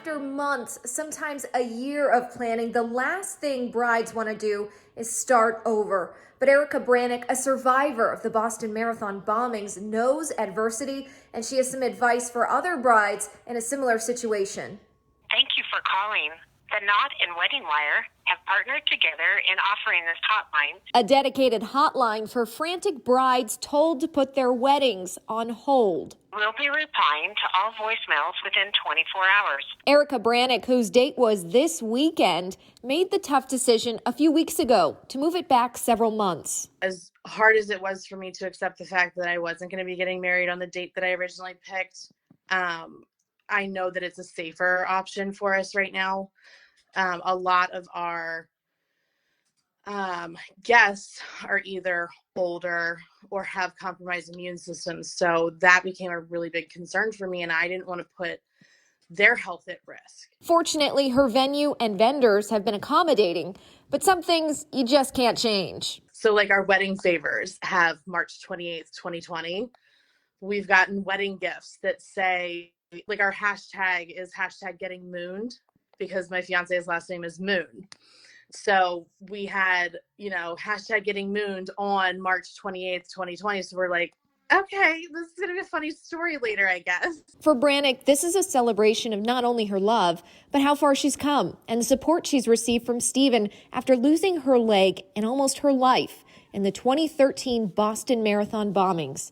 after months, sometimes a year of planning, the last thing brides want to do is start over. But Erica Brannick, a survivor of the Boston Marathon bombings, knows adversity, and she has some advice for other brides in a similar situation. Thank you for calling. The Knot and Wedding Wire have partnered together in offering this hotline. A dedicated hotline for frantic brides told to put their weddings on hold. We'll be replying to all voicemails within 24 hours. Erica Brannick, whose date was this weekend, made the tough decision a few weeks ago to move it back several months. As hard as it was for me to accept the fact that I wasn't going to be getting married on the date that I originally picked, I know that it's a safer option for us right now. A lot of our guests are either older or have compromised immune systems. So that became a really big concern for me, and I didn't want to put their health at risk. Fortunately, her venue and vendors have been accommodating, but some things you just can't change. So like our wedding favors have March 28th, 2020. We've gotten wedding gifts that say, like our hashtag is hashtag getting mooned because my fiance's last name is Moon. So we had, hashtag getting mooned on March 28th, 2020. So we're like, okay, this is going to be a funny story later, I guess. For Brannick, this is a celebration of not only her love, but how far she's come and the support she's received from Stephen after losing her leg and almost her life in the 2013 Boston Marathon bombings.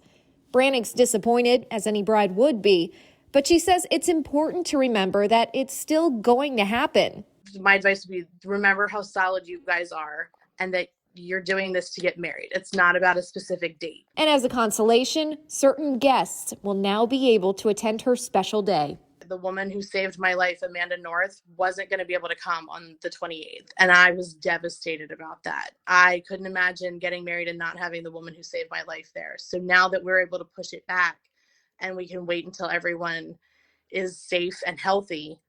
Brannick's disappointed, as any bride would be, but she says it's important to remember that it's still going to happen. My advice would be remember how solid you guys are and that you're doing this to get married. It's not about a specific date. And as a consolation, certain guests will now be able to attend her special day. The woman who saved my life, Amanda North, wasn't going to be able to come on the 28th. And I was devastated about that. I couldn't imagine getting married and not having the woman who saved my life there. So now that we're able to push it back and we can wait until everyone is safe and healthy,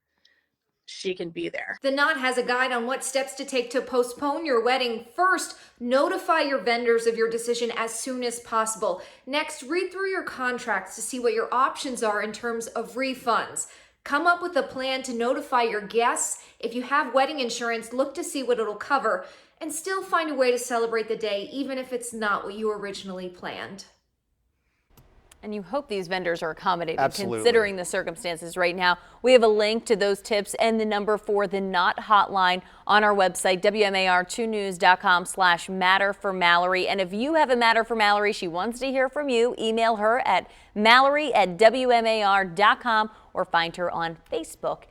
she can be there. The Knot has a guide on what steps to take to postpone your wedding. First, notify your vendors of your decision as soon as possible. Next, read through your contracts to see what your options are in terms of refunds. Come up with a plan to notify your guests. If you have wedding insurance, look to see what it'll cover, and still find a way to celebrate the day, even if it's not what you originally planned. And you hope these vendors are accommodating, Absolutely. Considering the circumstances right now. We have a link to those tips and the number for the Knot hotline on our website, WMAR2news.com/matter for Mallory. And if you have a matter for Mallory, she wants to hear from you, email her at Mallory@WMAR.com or find her on Facebook